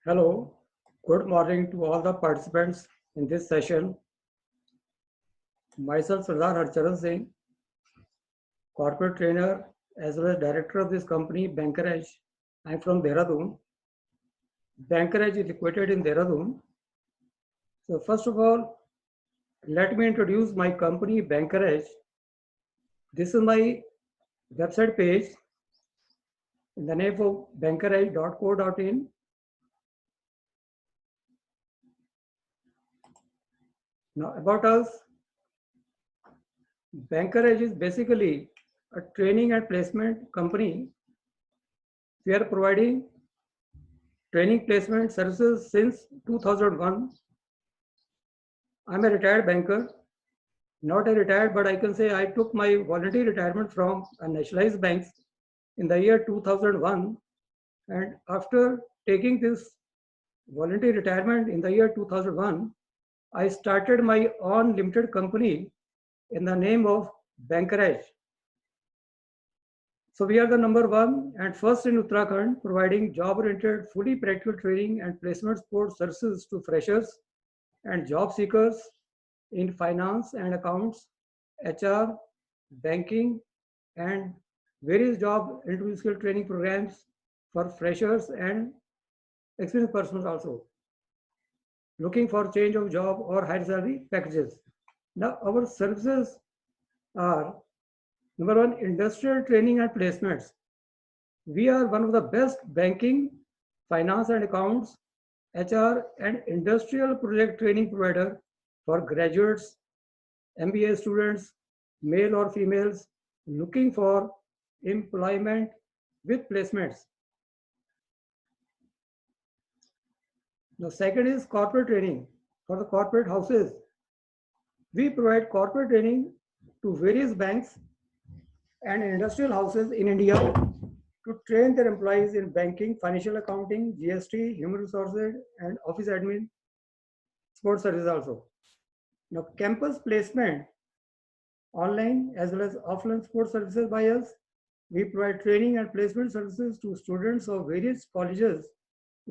Hello, good morning to all the participants in this session. Myself, Sardar Harcharan Singh, corporate trainer as well as director of this company, Banker Edge. I'm from Dehradun. Banker Edge is located in Dehradun. So first of all, let me introduce my company, Banker Edge. This is my website page in the name of bankeredge.co.in. Now about us, Banker Edge is basically a training and placement company. We are providing training placement services since 2001. I'm a retired banker, not a retired, but I can say I took my voluntary retirement from a nationalized banks in the year 2001. And after taking this voluntary retirement in the year 2001, I started my own limited company in the name of Banker Edge. So we are the number one and first in Uttarakhand providing job-oriented, fully practical training and placement support services to freshers and job seekers in finance and accounts, HR, banking, and various job interview skill training programs for freshers and experienced persons also looking for change of job or higher salary packages. Now our services are number one, industrial training and placements. We are one of the best banking, finance and accounts, HR and industrial project training provider for graduates, MBA students, male or females, looking for employment with placements. The second is corporate training for the corporate houses. We provide corporate training to various banks and industrial houses in India to train their employees in banking, financial accounting, GST, human resources, and office admin, support services also. Now, campus placement, online as well as offline support services by us. We provide training and placement services to students of various colleges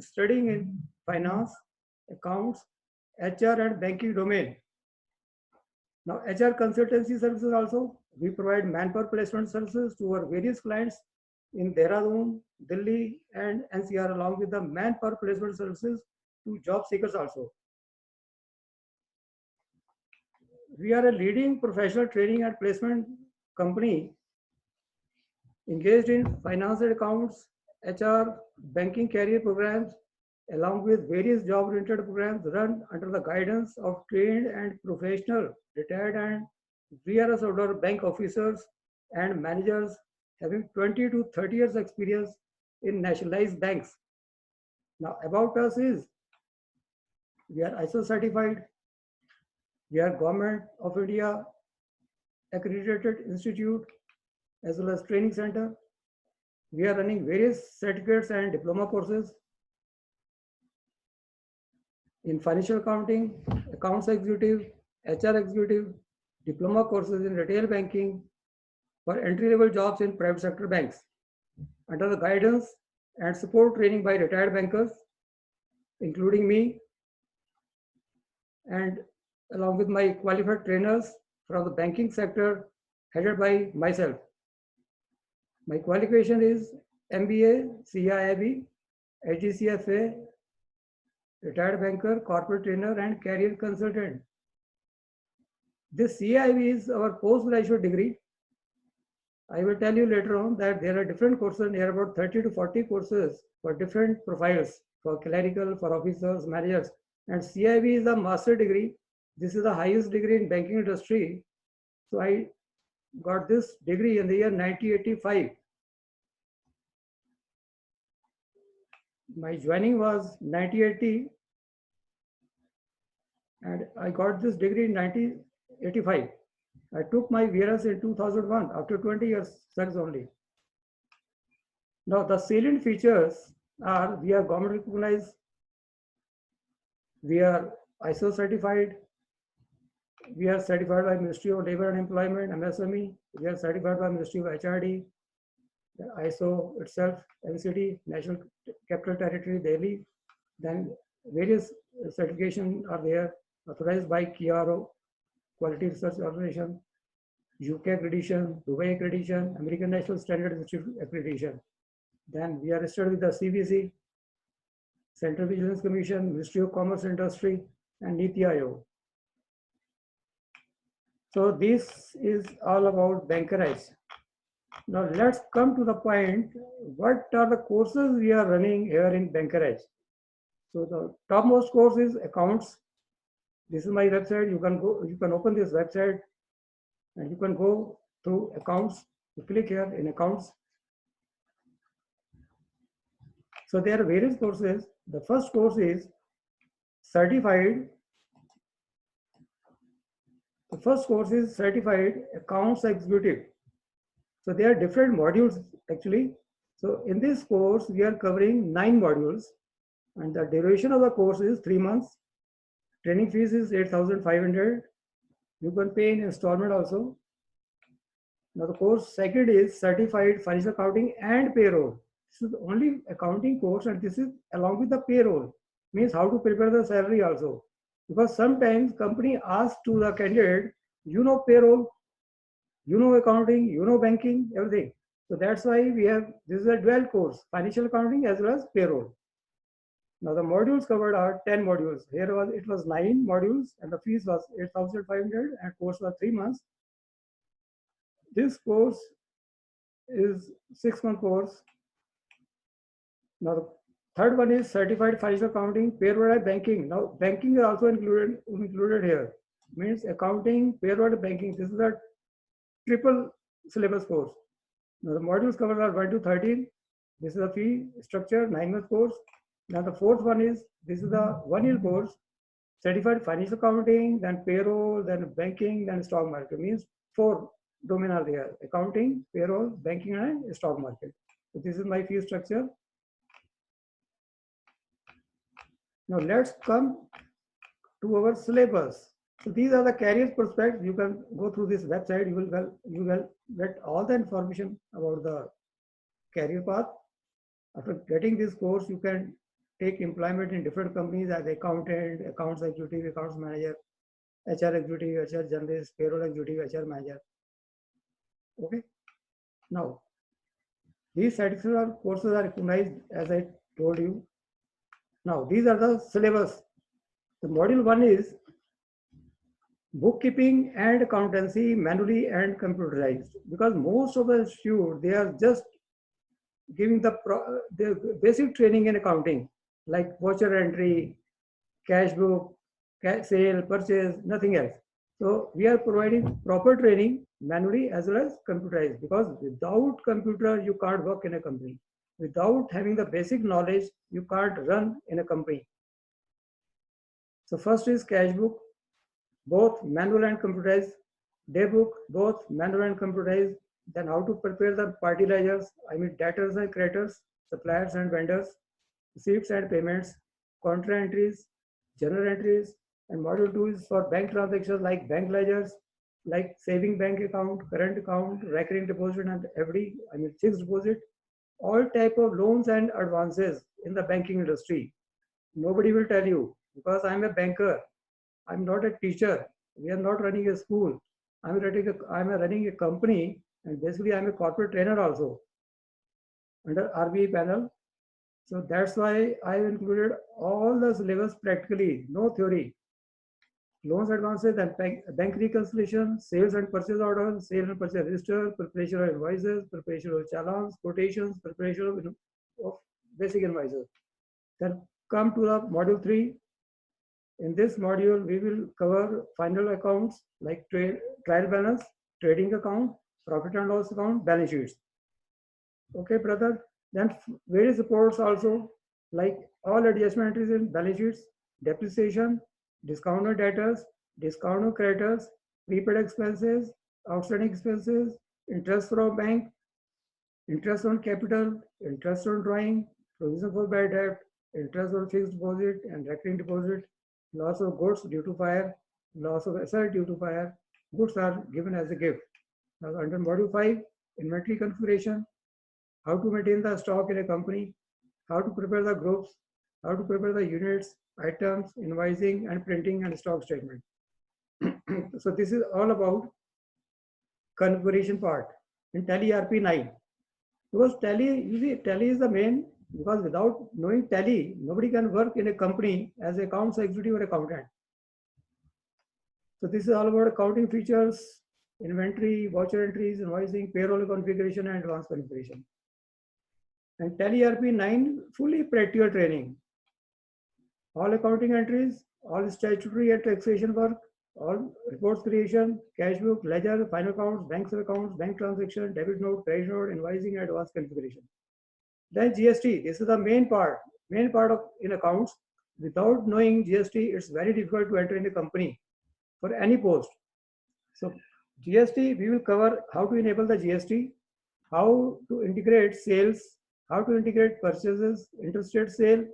studying in finance, accounts, HR, and banking domain. Now, HR consultancy services also. We provide manpower placement services to our various clients in Dehradun, Delhi, and NCR, along with the manpower placement services to job seekers also. We are a leading professional training and placement company engaged in finance and accounts, HR, banking career programs, along with various job-oriented programs run under the guidance of trained and professional, retired and VRS order bank officers and managers having 20 to 30 years experience in nationalized banks. Now, about us is we are ISO certified, we are Government of India accredited institute as well as training center. We are running various certificates and diploma courses in financial accounting, accounts executive, HR executive, diploma courses in retail banking for entry-level jobs in private sector banks under the guidance and support training by retired bankers, including me, and along with my qualified trainers from the banking sector headed by myself. My qualification is MBA, CIIB, HDCFA, retired banker, corporate trainer, and career consultant. This CIIB is our postgraduate degree. I will tell you later on that there are different courses, there are about 30 to 40 courses for different profiles, for clerical, for officers, managers. And CIIB is a master degree. This is the highest degree in banking industry. So I got this degree in the year 1985. My joining was 1980 and I got this degree in 1985. I took my VRS in 2001 after 20 years service only. Now the salient features are we are government recognized, we are ISO certified, we are certified by Ministry of Labor and Employment, MSME, we are certified by Ministry of HRD, ISO itself, NCT, National Capital Territory, Delhi. Then various certifications are there, authorized by KRO, Quality Research Organization, UK accreditation, Dubai accreditation, American National Standard Institute accreditation. Then we are registered with the CBC, Central Vigilance Commission, Ministry of Commerce and Industry, and Niti Aayog. So this is all about Bankerize. Now let's come to the point, what are the courses we are running here in Bankerize? So the topmost course is accounts. This is my website. You can open this website and you can go through accounts. You click here in accounts. So there are various courses. The first course is certified. The first course is certified accounts executive. So there are different modules actually. So in this course, we are covering 9 modules and the duration of the course is 3 months. Training fees is 8,500. You can pay in installment also. Now the course second is certified financial accounting and payroll. This is only accounting course and this is along with the payroll. Means how to prepare the salary also. Because sometimes company asks to the candidate, you know payroll, you know accounting, you know banking, everything. So that's why we have, this is a dual course, financial accounting as well as payroll. Now the modules covered are 10 modules. Here it was 9 modules and the fees was 8,500 and course was 3 months. This course is 6-month course. Now the third one is certified financial accounting, payroll and banking. Now banking is also included here. Means accounting, payroll and banking. This is a triple syllabus course. Now the modules covered are 1 to 13. This is a fee structure, 9-month course. Now the fourth one is, this is the 1-year course, certified financial accounting, then payroll, then banking, then stock market. Means 4 domain are there: accounting, payroll, banking, and stock market. So this is my fee structure. Now let's come to our syllabus. So these are the career prospects. You can go through this website. You will get all the information about the career path. After getting this course, you can take employment in different companies as accountant, accounts executive, accounts manager, HR executive, HR journalist, payroll executive, HR manager. Okay. Now, these certificate courses are recognized as I told you. Now, these are the syllabus. The module 1 is bookkeeping and accountancy manually and computerized, because most of the institute, they are just giving the basic training in accounting, like voucher entry, cash book, sale, purchase, nothing else. So we are providing proper training manually as well as computerized, because without computer, you can't work in a company. Without having the basic knowledge, you can't run in a company. So first is cash book, both manual and computerized. Day book, both manual and computerized. Then how to prepare the party ledgers, I mean debtors and creditors, suppliers and vendors, receipts and payments, contra entries, journal entries, and module 2 is for bank transactions like bank ledgers, like saving bank account, current account, recurring deposit and FD, I mean fixed deposit, all type of loans and advances in the banking industry. Nobody will tell you, because I'm a banker. I'm not a teacher. We are not running a school. I'm running a company, and basically I'm a corporate trainer also under RBI panel. So that's why I included all the syllabus practically, no theory. Loans, advances, and bank reconciliation, sales and purchase orders, sale and purchase register, preparation of invoices, preparation of challans, quotations, preparation of basic invoices. Then come to the module 3. In this module, we will cover final accounts like trial balance, trading account, profit and loss account, balance sheets. Okay, brother. Then various reports also, like all adjustment entries in balance sheets, depreciation, discount on debtors, discount on creditors, prepaid expenses, outstanding expenses, interest from bank, interest on capital, interest on drawing, provision for bad debt, interest on fixed deposit and recurring deposit, loss of goods due to fire, loss of asset due to fire. Goods are given as a gift. Now under module 5, inventory configuration, how to maintain the stock in a company, how to prepare the groups, how to prepare the units, items, invoicing, and printing and stock statement. So this is all about configuration part in Tally ERP 9. Because Tally, you see, Tally is the main, because without knowing Tally, nobody can work in a company as an accounts executive or accountant. So this is all about accounting features, inventory, voucher entries, invoicing, payroll configuration, and advanced configuration. And Tally ERP 9 fully practical training. All accounting entries, all statutory and taxation work, all reports creation, cash book, ledger, final accounts, banks of accounts, bank transaction, debit note, credit note, invoicing, and advanced configuration. Then GST, this is the main part of in accounts. Without knowing GST, it's very difficult to enter in a company for any post. So GST, we will cover how to enable the GST, how to integrate sales, how to integrate purchases, interstate sale,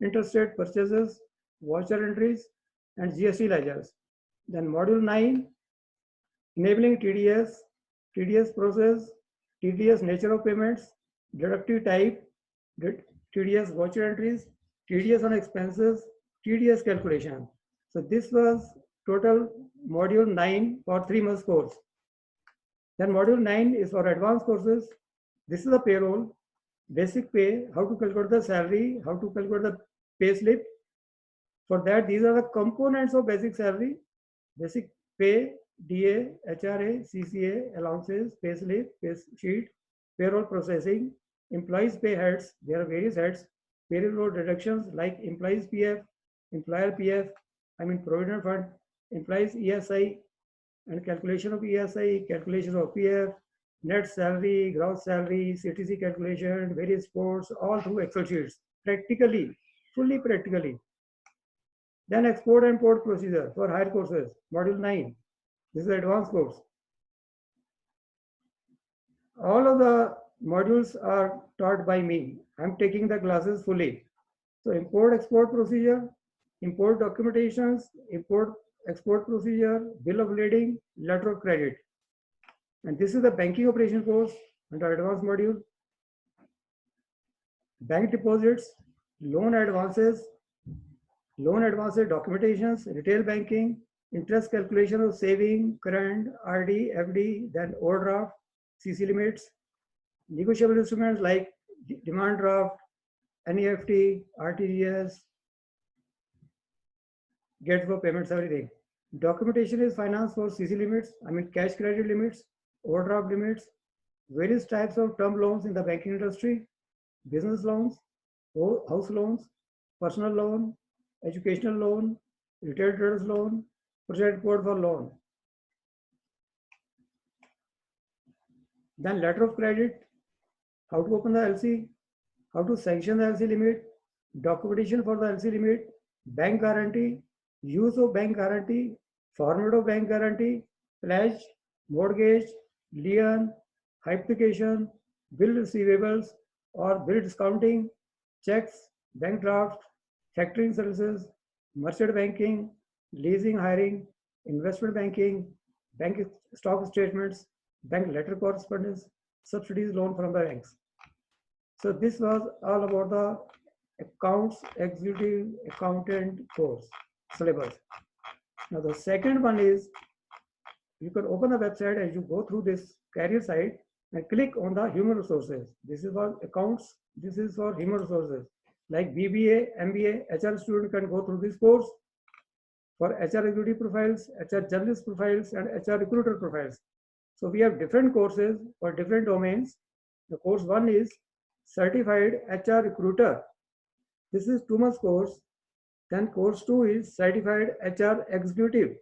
interstate purchases, voucher entries, and GST ledgers. Then module 9, enabling TDS process, TDS nature of payments, deductive type, TDS voucher entries, TDS on expenses, TDS calculation. So this was total module 9 for 3 months course. Then module 9 is for advanced courses. This is the payroll, basic pay, how to calculate the salary, how to calculate the pay slip. For that, these are the components of basic salary, basic pay, DA, HRA, CCA, allowances, pay slip, pay sheet, payroll processing, employees pay heads, there are various heads, payroll deductions like employees PF, employer PF, provident fund, employees ESI, and calculation of ESI, calculation of PF, net salary, gross salary, CTC calculation, various sports, all through Excel sheets, practically, fully practically. Then export and import procedure for higher courses, module 9. This is the advanced course. All of the modules are taught by me. I'm taking the classes fully. So import export procedure, import documentations, import export procedure, bill of lading, letter of credit. And this is the banking operation course under advanced module. Bank deposits, loan advances documentations, retail banking, interest calculation of saving, current, RD, FD, then overdraft, CC limits, negotiable instruments like demand draft, NEFT, RTGS, get for payments, everything. Documentation is finance for CC limits, cash credit limits, overdraft limits, various types of term loans in the banking industry, business loans, house loans, personal loan, educational loan, retail traders loan, project code for loan. Then letter of credit, how to open the LC, how to sanction the LC limit, documentation for the LC limit, bank guarantee, use of bank guarantee, format of bank guarantee, pledge, mortgage, lien, hypothecation, bill receivables or bill discounting, checks, bank draft, factoring services, merchant banking, leasing, hiring, investment banking, bank stock statements, bank letter correspondence, subsidies loan from the banks. So this was all about the accounts executive accountant course syllabus. Now the second one is, you can open the website as you go through this career site and click on the human resources. This is for accounts, this is for human resources. Like BBA, MBA, HR student can go through this course. For HR executive profiles, HR journalist profiles, and HR recruiter profiles. So we have different courses for different domains. The course 1 is Certified HR Recruiter. This is 2 months course. Then course 2 is Certified HR Executive.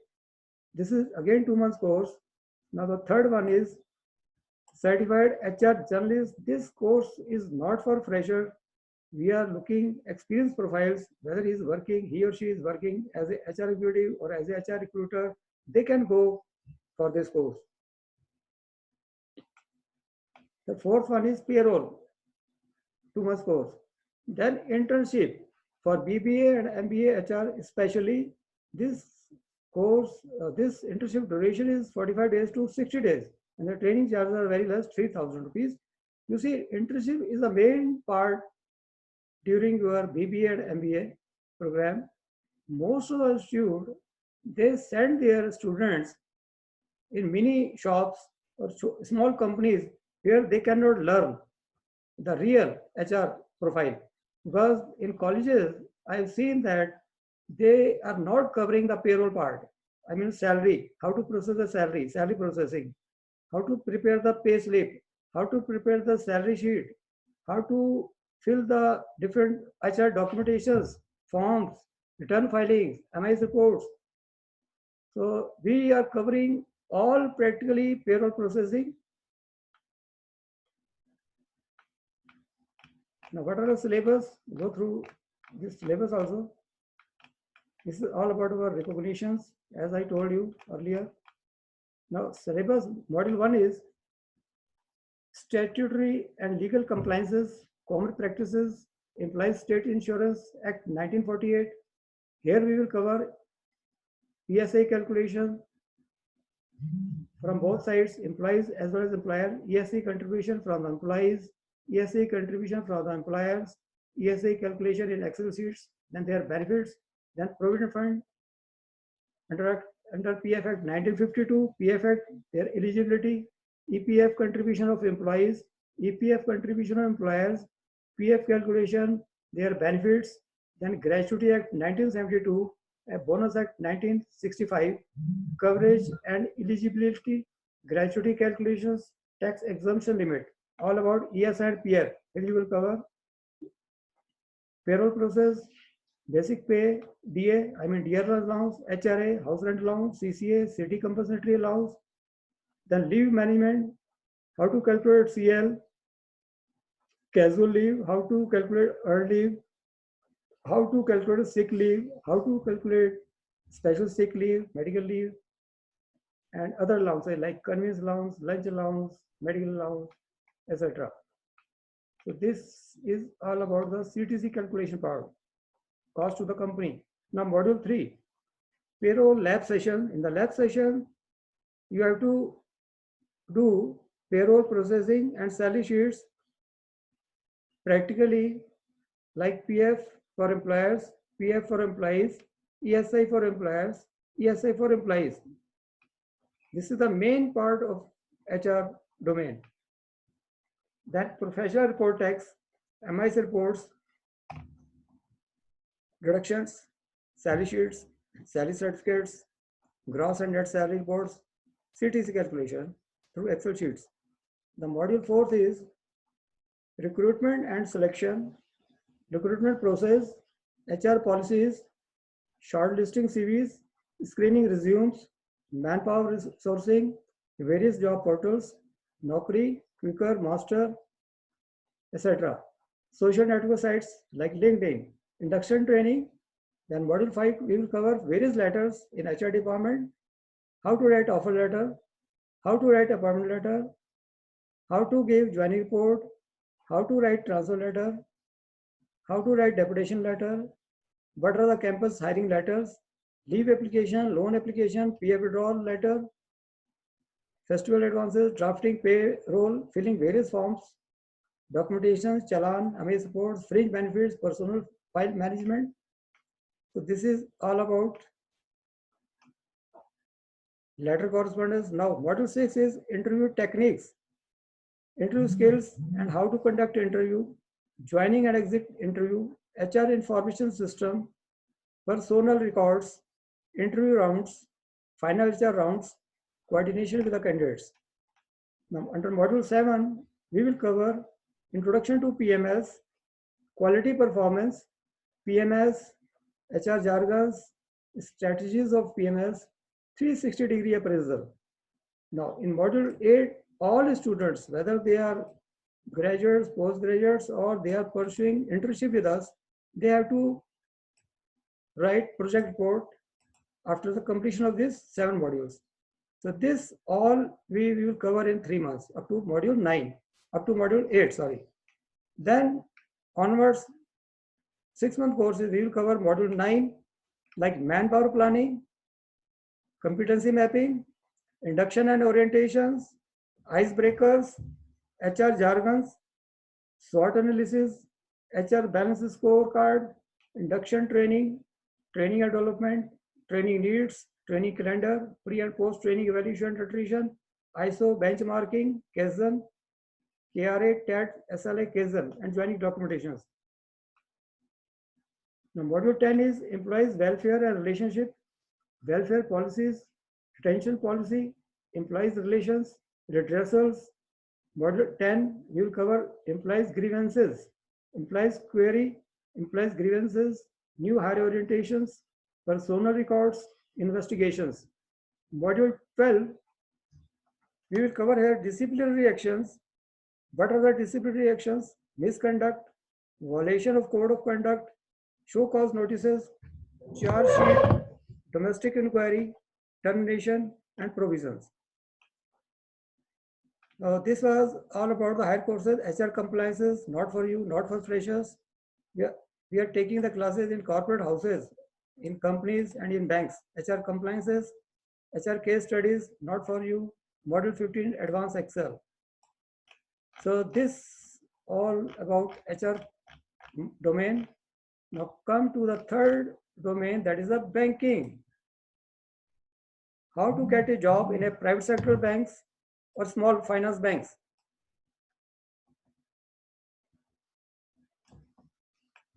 This is again 2 months course. Now the third one is Certified HR Journalist. This course is not for fresher. We are looking experience profiles, whether he or she is working as a HR executive or as a HR recruiter, they can go for this course. The fourth one is payroll, 2 months course. Then internship for BBA and MBA HR especially. This course, this internship duration is 45 days to 60 days. And the training charges are very less, 3,000 rupees. You see, internship is the main part during your BBA and MBA program, most of the institute, they send their students in mini shops or small companies where they cannot learn the real HR profile. Because in colleges, I've seen that they are not covering the payroll part. I mean, salary, how to process the salary, salary processing, how to prepare the pay slip, how to prepare the salary sheet, how to fill the different HR documentations, forms, return filings, MIS reports. So we are covering all practically payroll processing. Now, what are the syllabus? Go through this syllabus also. This is all about our recognitions, as I told you earlier. Now, syllabus module 1 is statutory and legal compliances, common practices, Employees State Insurance Act 1948. Here we will cover ESI calculation from both sides, employees as well as employer, ESI contribution from the employees, ESI contribution from the employers, ESI calculation in Excel sheets, then their benefits, then provident fund under PF Act 1952, PF Act, their eligibility, EPF contribution of employees, EPF contribution of employers, PF calculation, their benefits, then Gratuity Act 1972, Bonus Act 1965, coverage and eligibility, gratuity calculations, tax exemption limit, all about ES and PF. Here you will cover payroll process, basic pay, DA, I mean DRL allowance, HRA, house rent allowance, CCA, city compensatory allowance, then leave management, how to calculate CL, casual leave, how to calculate earned leave, how to calculate sick leave, how to calculate special sick leave, medical leave, and other allowances like convenience allowance, lunch allowance, medical allowance, etc. So this is all about the CTC calculation part, cost to the company. Now module 3, payroll lab session. In the lab session, you have to do payroll processing and salary sheets practically, like PF for employers, PF for employees, ESI for employers, ESI for employees. This is the main part of HR domain. That professional report tax, MIS reports, deductions, salary sheets, salary certificates, gross and net salary reports, CTC calculation through Excel sheets. The module 4th is recruitment and selection, recruitment process, HR policies, shortlisting CVs, screening resumes, manpower sourcing, various job portals, Naukri, Quikr, Master, etc. Social network sites like LinkedIn, induction training. Then module 5, we will cover various letters in HR department, how to write offer letter, how to write appointment letter, how to give joining report, how to write transfer letter, how to write deputation letter, what are the campus hiring letters, leave application, loan application, PF withdrawal letter, festival advances, drafting payroll, filling various forms, documentation, challan, MA supports, fringe benefits, personal file management. So this is all about letter correspondence. Now module 6 is interview techniques, interview skills and how to conduct interview, joining and exit interview, HR information system, personal records, interview rounds, final HR rounds, coordination with the candidates. Now under module 7, we will cover introduction to PMS, quality performance, PMS, HR jargons, strategies of PMS, 360-degree appraisal. Now in module 8, all students, whether they are graduates, postgraduates, or they are pursuing internship with us, they have to write project report after the completion of these 7 modules. So this all we will cover in 3 months up to module 9, up to module 8, sorry. Then onwards, 6-month courses, we will cover module 9, like manpower planning, competency mapping, induction and orientations, icebreakers, HR jargons, SWOT analysis, HR balance scorecard, induction training, training and development, training needs, training calendar, pre and post training evaluation and attrition, ISO benchmarking, Kaizen, KRA, TAT, SLA, Kaizen, and joining documentations. Now, module 10 is employees welfare and relationship, welfare policies, retention policy, employees relations, redressals. Module 10 will cover employees grievances, employees query, employees grievances, new hire orientations, personnel records, investigations. Module 12, we will cover here disciplinary actions. What are the disciplinary actions? Misconduct, violation of code of conduct, show cause notices, charge sheet, domestic inquiry, termination, and provisions. Now, this was all about the higher courses, HR compliances, not for you, not for freshers. We are taking the classes in corporate houses, in companies, and in banks. HR compliances, HR case studies, not for you. Module 15, Advanced Excel. So this all about HR domain. Now come to the third domain, that is the banking. How to get a job in a private sector banks or small finance banks.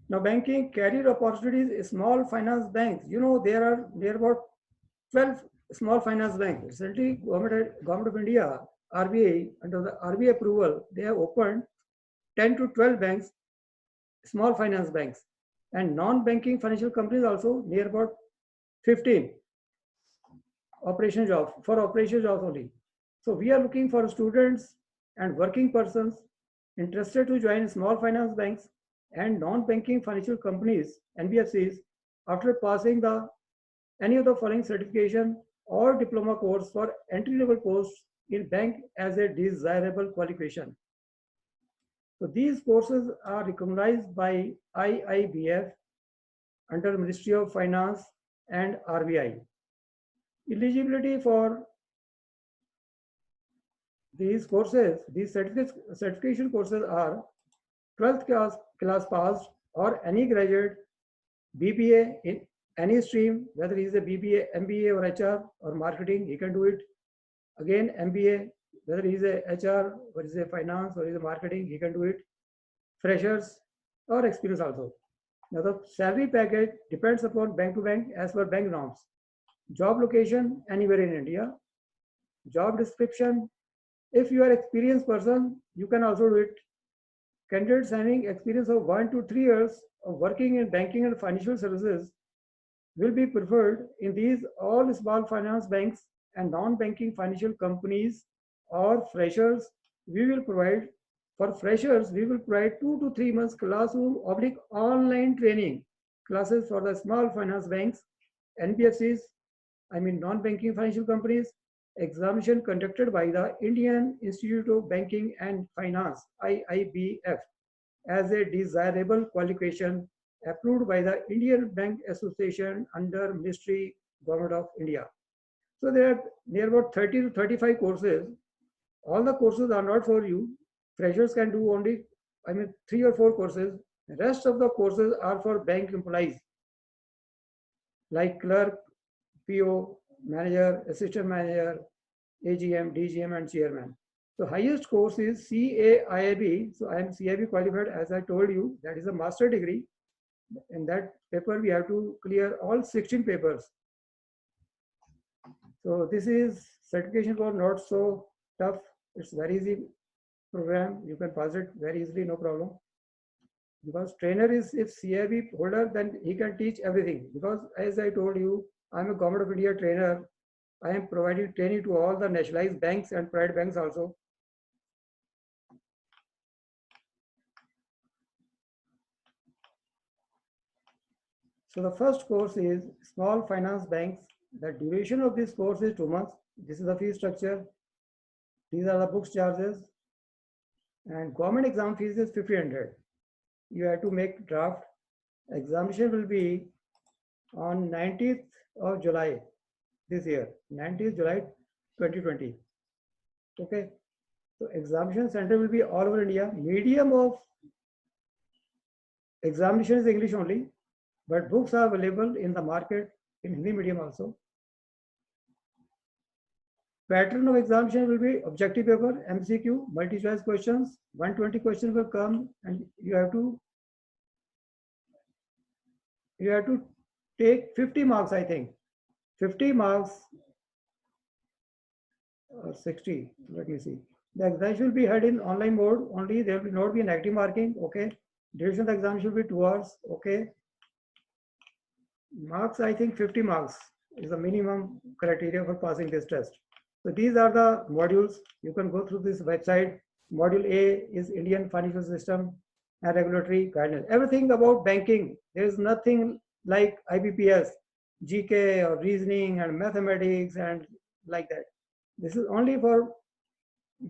Now banking career opportunities, small finance banks. You know, there are about 12 small finance banks. Recently, Government of India, RBI, under the RBI approval, they have opened 10 to 12 banks, small finance banks, and non-banking financial companies also near about 15 operation jobs, for operation jobs only. So we are looking for students and working persons interested to join small finance banks and non-banking financial companies, NBFCs, after passing any of the following certification or diploma course for entry-level posts in bank as a desirable qualification. So these courses are recognized by IIBF under Ministry of Finance and RBI. Eligibility for these courses, these certification courses are 12th class passed or any graduate, BBA in any stream, whether he is a BBA, MBA or HR or marketing, he can do it. Again, MBA, whether he is a HR or is a finance or is a marketing, he can do it. Freshers or experience also. Now the salary package depends upon bank to bank as per bank norms. Job location, anywhere in India. Job description, if you are experienced person, you can also do it. Candidates having experience of 1 to 3 years of working in banking and financial services will be preferred in these all small finance banks and non-banking financial companies. Or freshers, we will provide, for freshers, we will provide 2 to 3 months classroom / online training classes for the small finance banks, NBFCs, I mean non-banking financial companies, examination conducted by the Indian Institute of Banking and Finance, IIBF, as a desirable qualification approved by the Indian Bank Association under Ministry, Government of India. So there are near about 30 to 35 courses. All the courses are not for you. Freshers can do only, 3 or 4 courses. The rest of the courses are for bank employees, like clerk, PO, manager, assistant manager, AGM, DGM, and chairman. So highest course is CAIIB. So I am CAIIB qualified, as I told you, that is a master degree. In that paper, we have to clear all 16 papers. So this is certification for not so tough. It's very easy program. You can pass it very easily, no problem. Because trainer is, if CIB holder, then he can teach everything. Because as I told you, I'm a Government of India trainer. I am providing training to all the nationalized banks and private banks also. So the first course is small finance banks. The duration of this course is 2 months. This is the fee structure. These are the books charges. And government exam fees is 1,500. You have to make draft. Examination will be on 19th of July this year, 19th July 2020. Okay. So examination center will be all over India. Medium of Examination is English only, but books are available in the market in Hindi medium also. Pattern of examination will be objective paper, MCQ, multi-choice questions. 120 questions will come, and you have to take 50 marks, I think. 50 marks or 60. Let me see. The examination will be held in online mode only. There will not be negative marking. Okay. Duration of the exam should be 2 hours. Okay. Marks, I think 50 marks is the minimum criteria for passing this test. So these are the modules. You can go through this website. Module A is Indian Financial System and Regulatory Guidance. Everything about banking. There is nothing like IBPS, GK or reasoning and mathematics and like that. This is only for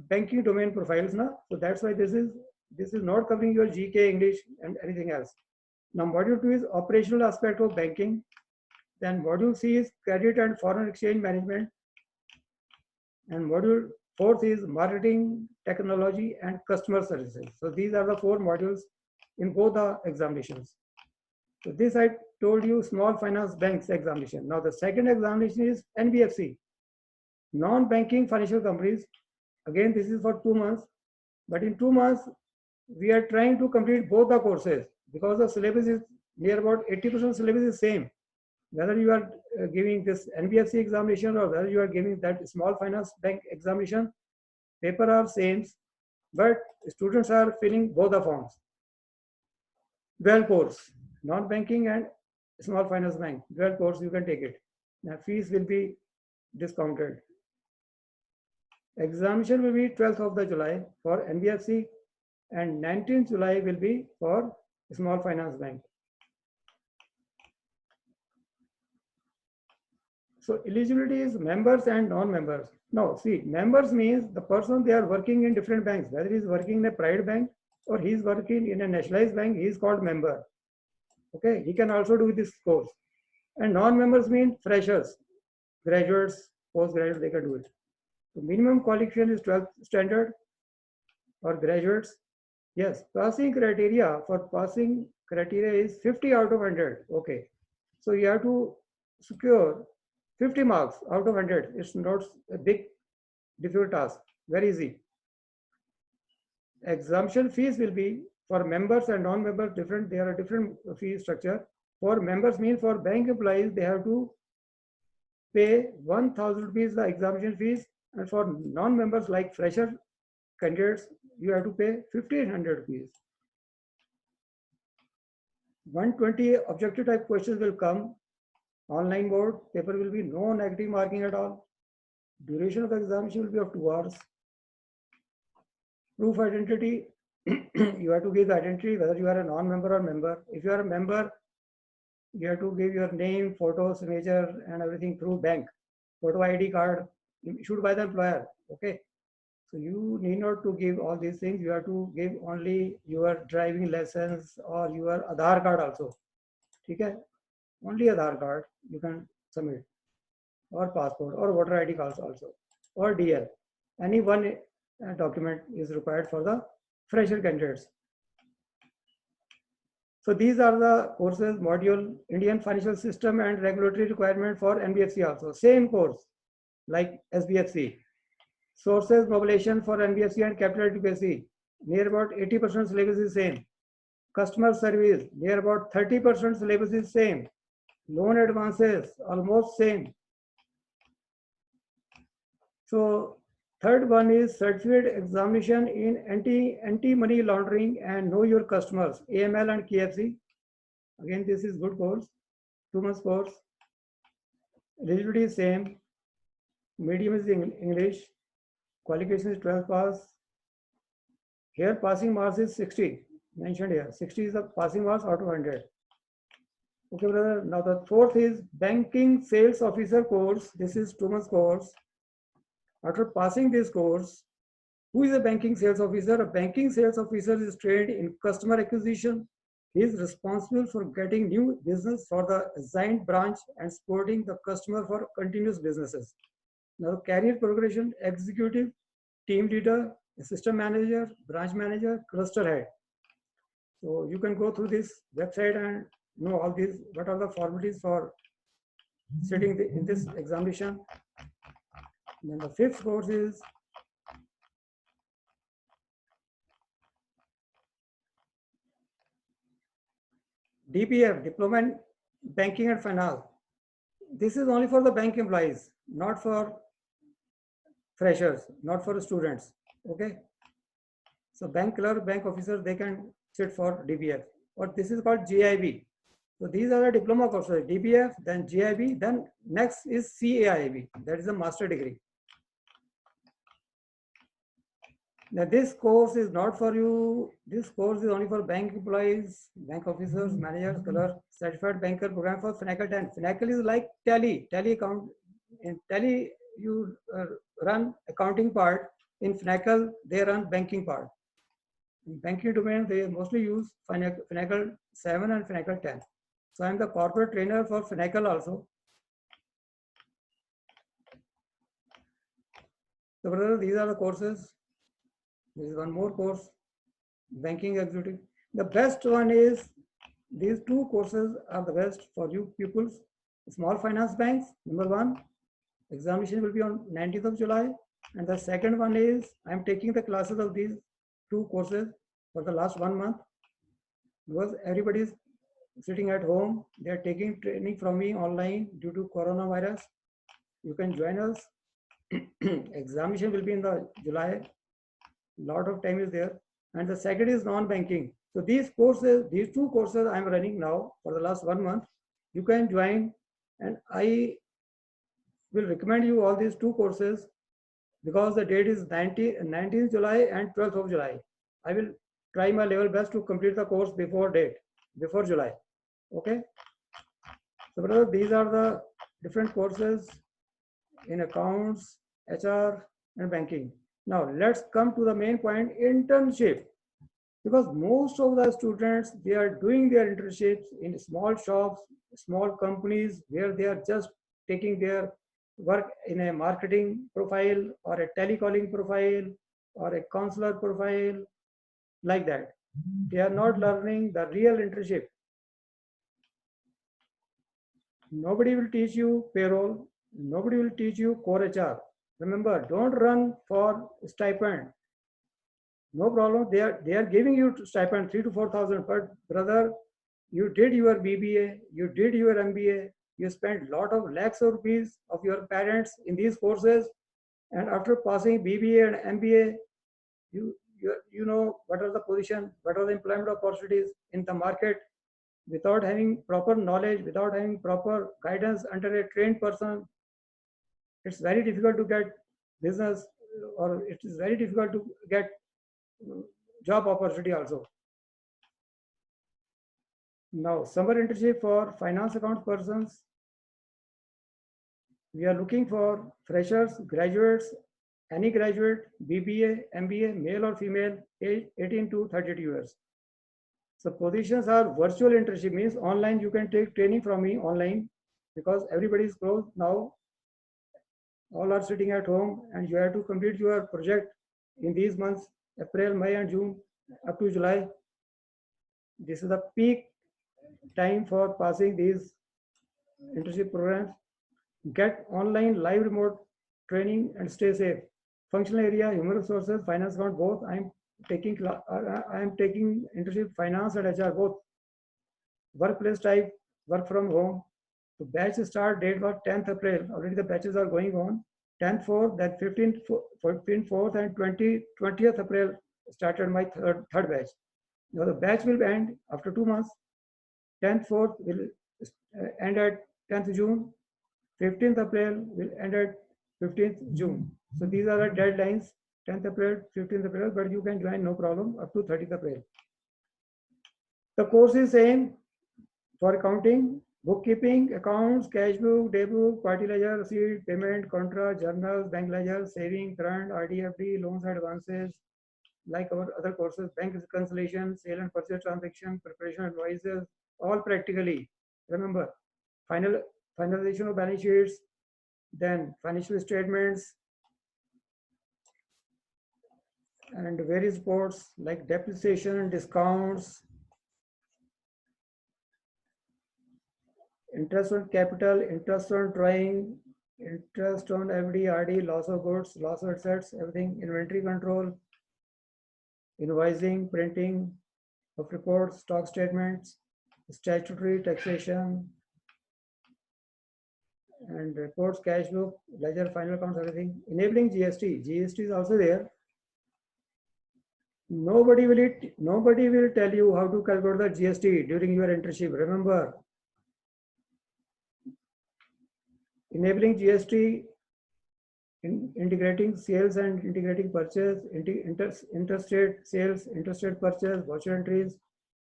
banking domain profiles now. So that's why this is not covering your GK, English and anything else. Now module 2 is operational aspect of banking. Then module C is credit and foreign exchange management. And module 4th is marketing, technology and customer services. So these are the 4 modules in both the examinations. So this I told you small finance banks examination. Now the second examination is NBFC, non-banking financial companies. Again, this is for 2 months, but in 2 months, we are trying to complete both the courses because the syllabus is near about 80% syllabus is same. Whether you are giving this NBFC examination or whether you are giving that small finance bank examination, paper are same, but students are filling both the forms. Dual course, non-banking and small finance bank, dual course, you can take it. Now fees will be discounted. Examination will be 12th of the July for NBFC and 19th July will be for small finance bank. So eligibility is members and non-members. No, see, members means the person they are working in different banks, whether he is working in a private bank or he is working in a nationalized bank, he is called member. Okay, he can also do this course. And non-members mean freshers, graduates, postgraduates, they can do it. The minimum qualification is 12th standard or graduates. Yes, passing criteria is 50 out of 100. Okay, so you have to secure 50 marks out of 100. It's not a big difficult task, very easy. Exemption fees will be for members and non-members different. There are different fee structure. For members mean for bank employees, they have to pay 1,000 rupees the examination fees, and for non-members like fresher candidates, you have to pay 1,500 rupees. 120 objective type questions will come. Online mode, paper will be no negative marking at all. Duration of the examination will be of 2 hours. Proof identity, you have to give the identity whether you are a non-member or member. If you are a member, you have to give your name, photo, signature, and everything through bank. Photo ID card issued by the employer. Okay. So you need not to give all these things. You have to give only your driving license or your Aadhaar card also. Okay. Only Aadhaar card you can submit, or passport, or voter ID cards also, or DL. Any one document is required for the fresher candidates. So these are the courses module Indian Financial System and Regulatory Requirement for NBFC also. Same course like SBFC. Sources mobilization for NBFC and capital adequacy. Near about 80% syllabus is same. Customer service, near about 30% syllabus is same. Loan advances, almost same. So third one is certificate examination in anti-money laundering and know your customers, AML and KFC. Again, this is good course, 2 months course. Eligibility is same. Medium is English. Qualification is 12 pass. Here passing marks is 60, mentioned here. 60 is the passing marks out of 100. Okay, brother. Now the fourth is banking sales officer course. This is 2 months course. After passing this course, who is a banking sales officer? A banking sales officer is trained in customer acquisition. He is responsible for getting new business for the assigned branch and supporting the customer for continuous businesses. Now, career progression, executive, team leader, assistant manager, branch manager, cluster head. So you can go through this website and know all these, what are the formalities for sitting in this examination. Then the fifth course is DPF, Diploma in Banking and Finance. This is only for the bank employees, not for freshers, not for students. Okay. So bank clerk, bank officers, they can sit for DPF. Or this is called GIB. So these are the diploma courses, DPF, then GIB, then next is CAIB, that is a master degree. Now this course is not for you. This course is only for bank employees, bank officers, managers, clerk, certified banker program for Finacle 10. Finacle is like tally account. In tally, you run accounting part. In Finacle, they run banking part. In banking domain, they mostly use Finacle 7 and Finacle 10. So I'm the corporate trainer for Finacle also. So brother, these are the courses. There is one more course, banking executive. The best one is, these two courses are the best for you pupils. Small finance banks, number one, examination will be on 19th of July. And the second one is, I'm taking the classes of these two courses for the last 1 month, because everybody is sitting at home. They are taking training from me online due to coronavirus. You can join us. Examination will be in the July. Lot of time is there. And the second is non-banking. So these courses, these two courses I'm running now for the last 1 month. You can join, and I will recommend you all these two courses because the date is 19th July and 12th of July. I will try my level best to complete the course before July. Okay. So brother, these are the different courses in accounts, HR, and banking. Now let's come to the main point, internship. Because most of the students, they are doing their internships in small shops, small companies, where they are just taking their work in a marketing profile or a telecalling profile or a counselor profile, like that. They are not learning the real internship. Nobody will teach you payroll. Nobody will teach you core HR. Remember, don't run for stipend. No problem. They are giving you stipend 3,000 to 4,000. But brother, you did your BBA, you did your MBA, you spent lot of lakhs of rupees of your parents in these courses, and after passing BBA and MBA, you know what are the position, what are the employment opportunities in the market. Without having proper knowledge, without having proper guidance under a trained person, it's very difficult to get business, or it is very difficult to get job opportunity also. Now, summer internship for finance account persons. We are looking for freshers, graduates, any graduate, BBA, MBA, male or female, age 18 to 32 years. So positions are virtual internship, means online. You can take training from me online, because everybody is closed now. All are sitting at home, and you have to complete your project in these months, April, May, and June, up to July. This is the peak time for passing these internship programs. Get online, live, remote training and stay safe. Functional area, human resources, finance account, both. I am taking internship finance and HR both. Workplace type, work from home. So batch start date was 10th April. Already the batches are going on. 10th 4th, then 15th 4th, and 20th April started my third batch. Now the batch will end after 2 months. 10th 4th will end at 10th June. 15th April will end at 15th June. So these are the deadlines, 10th April, 15th April, but you can join no problem up to 30th April. The course is same for accounting, bookkeeping, accounts, cash book, day book, party ledger, receipt, payment, contra, journals, bank ledger, saving, current, RDFD, loans and advances, like our other courses, bank reconciliation, sale and purchase transaction, preparation advices, all practically. Remember, finalization of balance sheets, then financial statements, and various reports like depreciation, discounts, interest on capital, interest on drawing, interest on FD, RD, loss of goods, loss of assets, everything, inventory control, invoicing, printing of reports, stock statements, statutory taxation, and reports, cash book, ledger, final accounts, everything. Enabling GST. GST is also there. Nobody will tell you how to calculate the GST during your internship. Remember, enabling GST, integrating sales and integrating purchase, interstate sales, interstate purchase, voucher entries.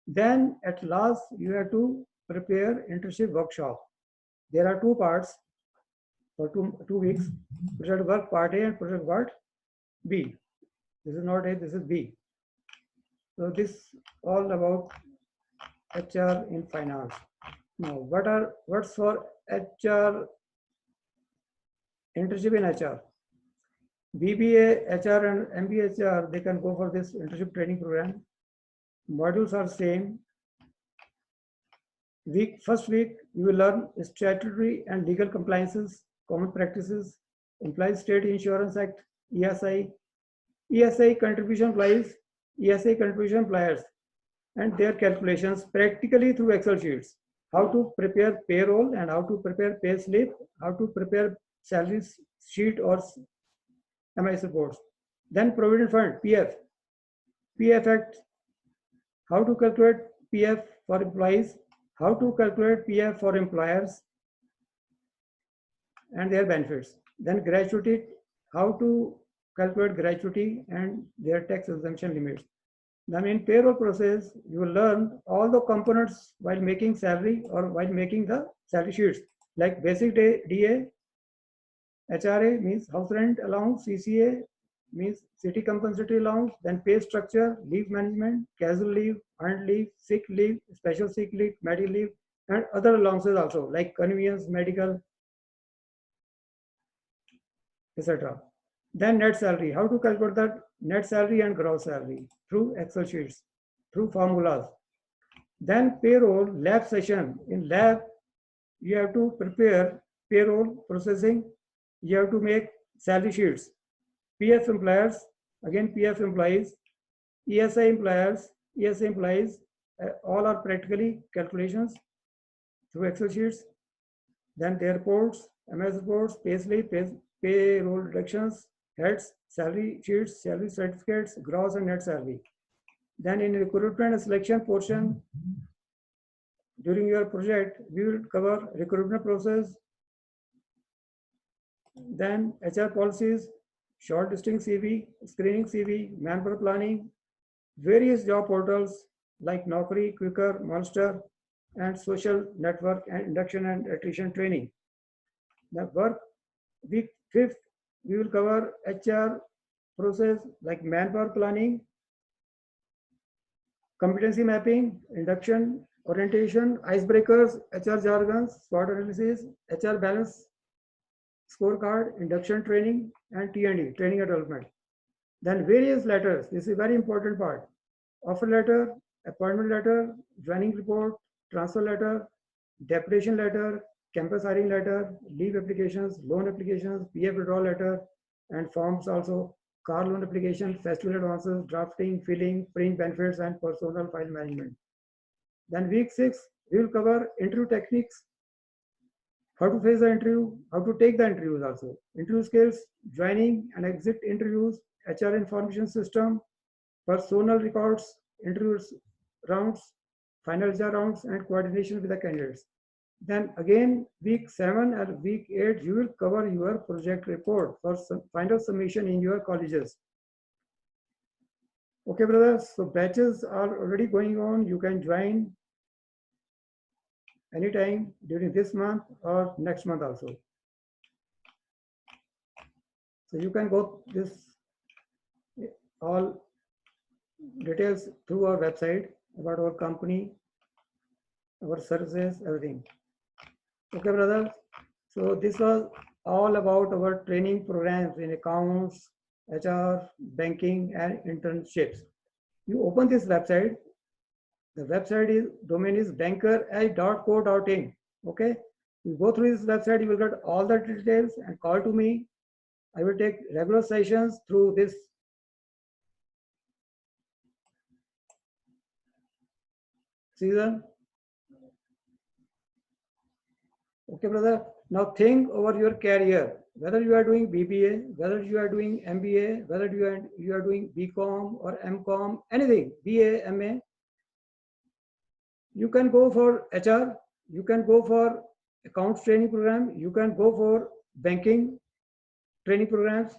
Then at last you have to prepare internship workshop. There are two parts for two weeks. Project work part A and project work B. This is not A, this is B. So this all about HR in finance. Now, what's for HR, internship in HR? BBA HR and MBA HR, they can go for this internship training program. Modules are same. First week, you will learn statutory and legal compliances, common practices, Employees State Insurance Act, ESI, ESI contribution employees, ESI contribution employers, and their calculations practically through Excel sheets. How to prepare payroll and how to prepare pay slip, how to prepare salary sheet or MIS reports. Then Provident Fund, PF Act, how to calculate PF for employees, how to calculate PF for employers and their benefits. Then gratuity, how to calculate gratuity and their tax exemption limits. Then in payroll process, you will learn all the components while making salary or while making the salary sheets, like basic DA, HRA means house rent allowance, CCA means city compensatory allowance, then pay structure, leave management, casual leave, earned leave, sick leave, special sick leave, medical leave, and other allowances also, like convenience, medical, etc. Then net salary, how to calculate that net salary and gross salary through Excel sheets, through formulas. Then payroll lab session. In lab, you have to prepare payroll processing. You have to make salary sheets. PF employers, again PF employees, ESI employers, ESI employees, all are practically calculations through Excel sheets. Then their reports, MS reports, pay slip, payroll deductions, heads, salary sheets, salary certificates, gross and net salary. Then in recruitment and selection portion, during your project, we will cover recruitment process, then HR policies, shortlisting CV, screening CV, manpower planning, various job portals like Naukri, Quicker, Monster, and social network and induction and attrition training. The work week 5th, we will cover HR process like manpower planning, competency mapping, induction, orientation, icebreakers, HR jargons, SWOT analysis, HR balance scorecard, induction training, and T&E, training and development. Then various letters, this is a very important part. Offer letter, appointment letter, joining report, transfer letter, deputation letter, campus hiring letter, leave applications, loan applications, PF withdrawal letter, and forms also, car loan application, festival advances, drafting, filling, print benefits, and personal file management. Then week 6, we will cover interview techniques, how to face the interview, how to take the interviews also, interview skills, joining and exit interviews, HR information system, personal records, interviews rounds, final HR rounds, and coordination with the candidates. Then again, week 7 and week 8, you will cover your project report for final submission in your colleges. Okay, brothers, so batches are already going on. You can join anytime during this month or next month also. So you can go this all details through our website about our company, our services, everything. Okay, brothers. So this was all about our training programs in accounts, HR, banking, and internships. You open this website. The website domain is bankeredge.co.in. Okay, you go through this website, you will get all the details and call to me. I will take regular sessions through this season. Okay, brother. Now think over your career, whether you are doing BBA, whether you are doing MBA, whether you are doing BCom or MCom, anything, BA, MA. You can go for HR, you can go for accounts training program, you can go for banking training programs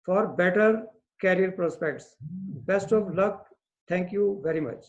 for better career prospects. Best of luck. Thank you very much.